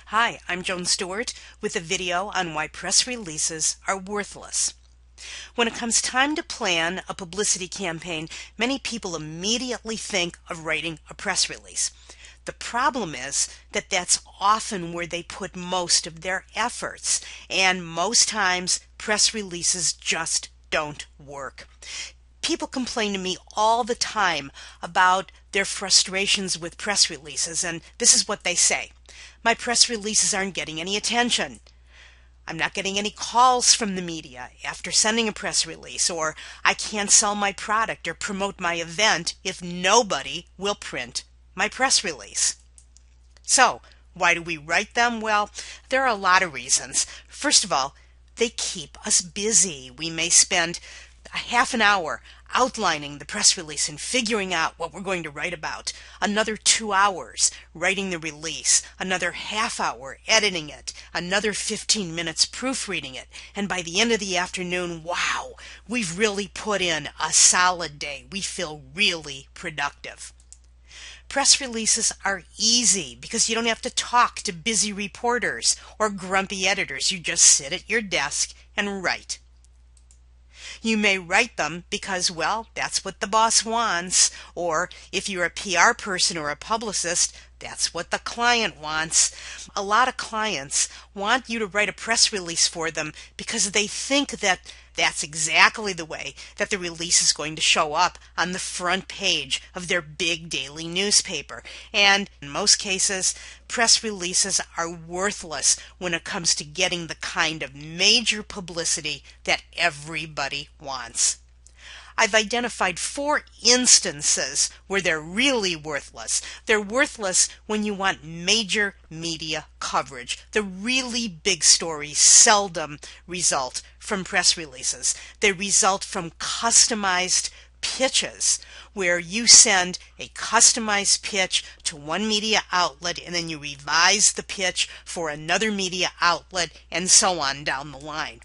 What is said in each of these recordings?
Hi, I'm Joan Stewart with a video on why press releases are worthless. When it comes time to plan a publicity campaign, many people immediately think of writing a press release. The problem is that that's often where they put most of their efforts, and most times press releases just don't work. People complain to me all the time about their frustrations with press releases, and this is what they say. My press releases aren't getting any attention. I'm not getting any calls from the media after sending a press release, or I can't sell my product or promote my event if nobody will print my press release. So, why do we write them? Well, there are a lot of reasons. First of all, they keep us busy. We may spend a half an hour outlining the press release and figuring out what we're going to write about, another 2 hours writing the release, another half hour editing it, another 15 minutes proofreading it, and by the end of the afternoon, wow, we've really put in a solid day. We feel really productive. Press releases are easy because you don't have to talk to busy reporters or grumpy editors. You just sit at your desk and write. You may write them because, well, that's what the boss wants, or if you're a PR person or a publicist, that's what the client wants. A lot of clients want you to write a press release for them because they think that that's exactly the way that the release is going to show up on the front page of their big daily newspaper. And in most cases, press releases are worthless when it comes to getting the kind of major publicity that everybody wants. I've identified 4 instances where they're really worthless. They're worthless when you want major media coverage. The really big stories seldom result from press releases. They result from customized pitches, where you send a customized pitch to one media outlet and then you revise the pitch for another media outlet and so on down the line.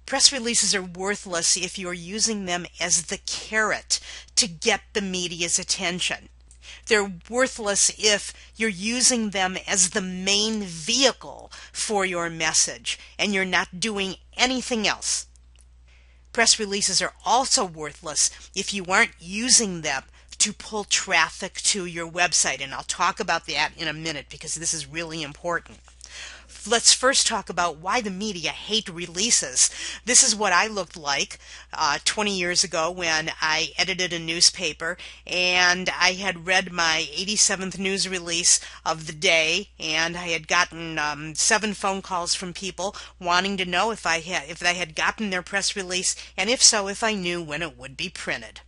Press releases are worthless if you're using them as the carrot to get the media's attention. They're worthless if you're using them as the main vehicle for your message and you're not doing anything else. Press releases are also worthless if you aren't using them to pull traffic to your website, and I'll talk about that in a minute because this is really important. Let's first talk about why the media hate releases. This is what I looked like 20 years ago when I edited a newspaper, and I had read my 87th news release of the day, and I had gotten 7 phone calls from people wanting to know if they had gotten their press release, and if so, if I knew when it would be printed.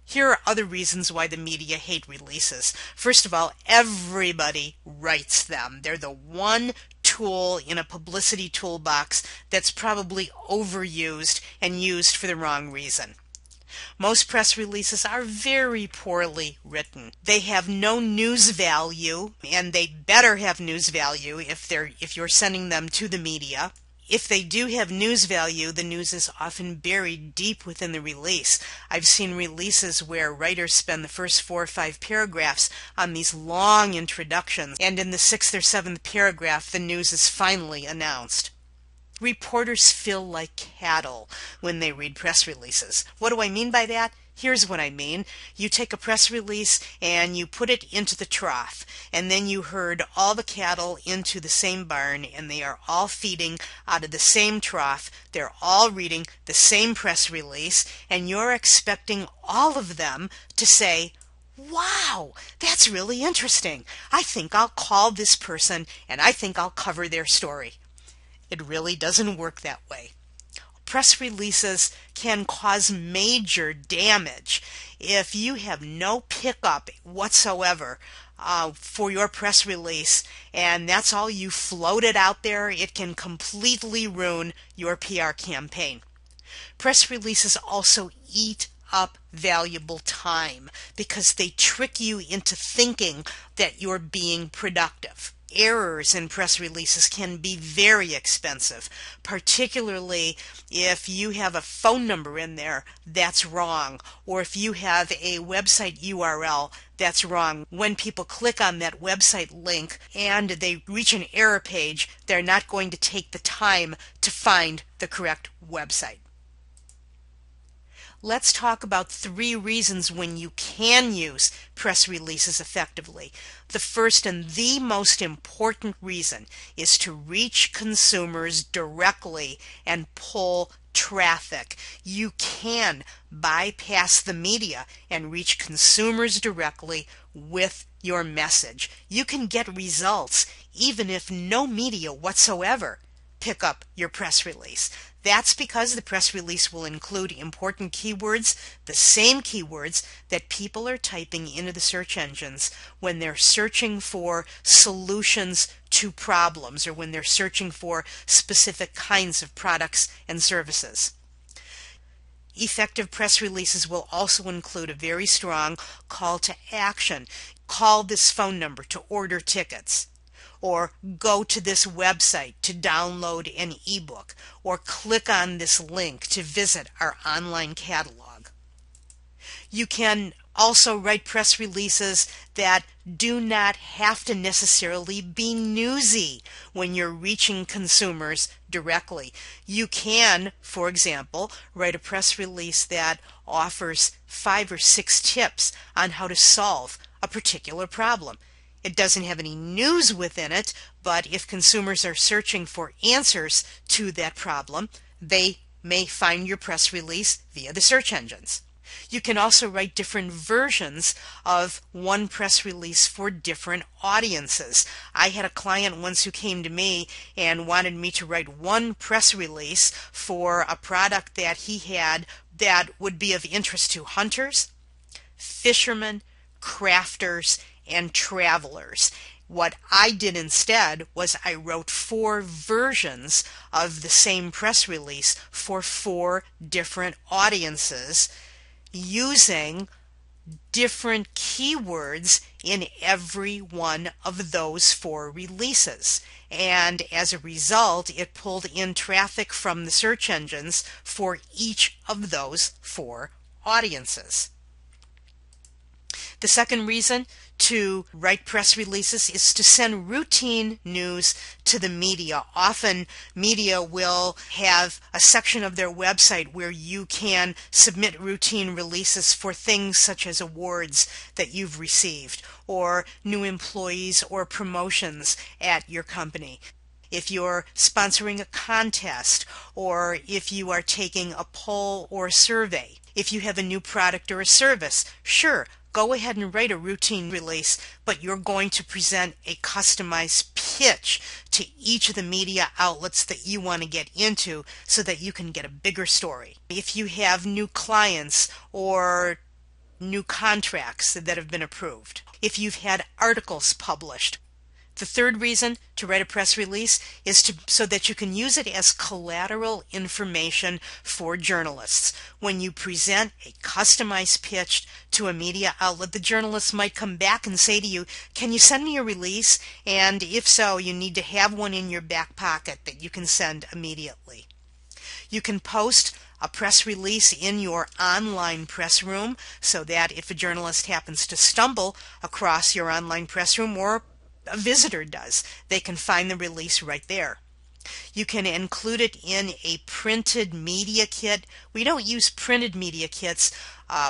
Here are other reasons why the media hate releases. First of all, everybody writes them. They're the one tool in a publicity toolbox that's probably overused and used for the wrong reason. Most press releases are very poorly written. They have no news value, and they better have news value if you're sending them to the media. If they do have news value, the news is often buried deep within the release. I've seen releases where writers spend the first 4 or 5 paragraphs on these long introductions, and in the 6th or 7th paragraph, the news is finally announced. Reporters feel like cattle when they read press releases. What do I mean by that? Here's what I mean. You take a press release and you put it into the trough, and then you herd all the cattle into the same barn, and they are all feeding out of the same trough. They're all reading the same press release, and you're expecting all of them to say, "Wow, that's really interesting. I think I'll call this person and I think I'll cover their story." It really doesn't work that way. Press releases can cause major damage. If you have no pickup whatsoever for your press release, and that's all you floated out there, it can completely ruin your PR campaign. Press releases also eat up valuable time because they trick you into thinking that you're being productive. errors in press releases can be very expensive, particularly if you have a phone number in there that's wrong, or if you have a website URL that's wrong. When people click on that website link and they reach an error page, they're not going to take the time to find the correct website. Let's talk about 3 reasons when you can use press releases effectively. The first and the most important reason is to reach consumers directly and pull traffic. You can bypass the media and reach consumers directly with your message. You can get results even if no media whatsoever pick up your press release. That's because the press release will include important keywords, the same keywords that people are typing into the search engines when they're searching for solutions to problems or when they're searching for specific kinds of products and services. Effective press releases will also include a very strong call to action. Call this phone number to order tickets, or go to this website to download an ebook, or click on this link to visit our online catalog. You can also write press releases that do not have to necessarily be newsy when you're reaching consumers directly. You can, for example, write a press release that offers 5 or 6 tips on how to solve a particular problem. It doesn't have any news within it, but if consumers are searching for answers to that problem, they may find your press release via the search engines. You can also write different versions of one press release for different audiences. I had a client once who came to me and wanted me to write one press release for a product that he had that would be of interest to hunters, fishermen, crafters, and travelers. What I did instead was I wrote 4 versions of the same press release for 4 different audiences using different keywords in every one of those 4 releases. And as a result, it pulled in traffic from the search engines for each of those 4 audiences. The second reason to write press releases is to send routine news to the media. Often media will have a section of their website where you can submit routine releases for things such as awards that you've received, or new employees or promotions at your company. If you're sponsoring a contest, or if you are taking a poll or a survey, if you have a new product or a service, sure, go ahead and write a routine release, but you're going to present a customized pitch to each of the media outlets that you want to get into so that you can get a bigger story. If you have new clients or new contracts that have been approved, if you've had articles published. The third reason to write a press release is so that you can use it as collateral information for journalists. When you present a customized pitch to a media outlet, the journalist might come back and say to you, "Can you send me a release?" And if so, you need to have one in your back pocket that you can send immediately. You can post a press release in your online press room so that if a journalist happens to stumble across your online press room, or a visitor does, they can find the release right there. You can include it in a printed media kit. We don't use printed media kits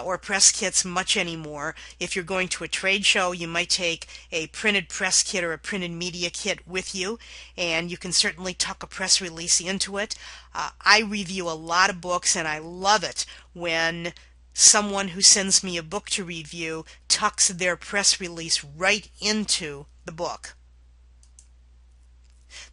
or press kits much anymore. If you're going to a trade show, you might take a printed press kit or a printed media kit with you, and you can certainly tuck a press release into it. I review a lot of books, and I love it when someone who sends me a book to review tucks their press release right into the book.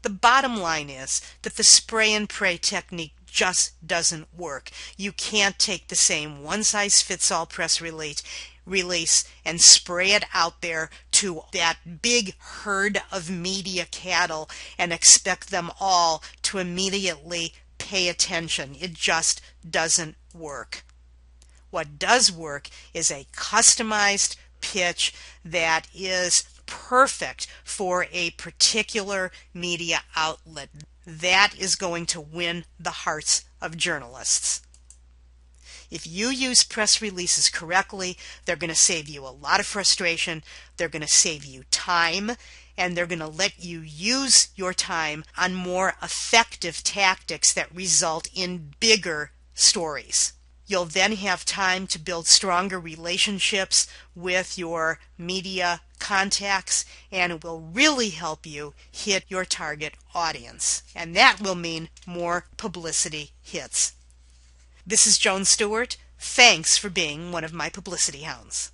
The bottom line is that the spray and pray technique just doesn't work. You can't take the same one-size-fits-all press release and spray it out there to that big herd of media cattle and expect them all to immediately pay attention. It just doesn't work. What does work is a customized pitch that is perfect for a particular media outlet. That is going to win the hearts of journalists. If you use press releases correctly, they're going to save you a lot of frustration, they're going to save you time, and they're going to let you use your time on more effective tactics that result in bigger stories. You'll then have time to build stronger relationships with your media contacts, and it will really help you hit your target audience. And that will mean more publicity hits. This is Joan Stewart. Thanks for being one of my publicity hounds.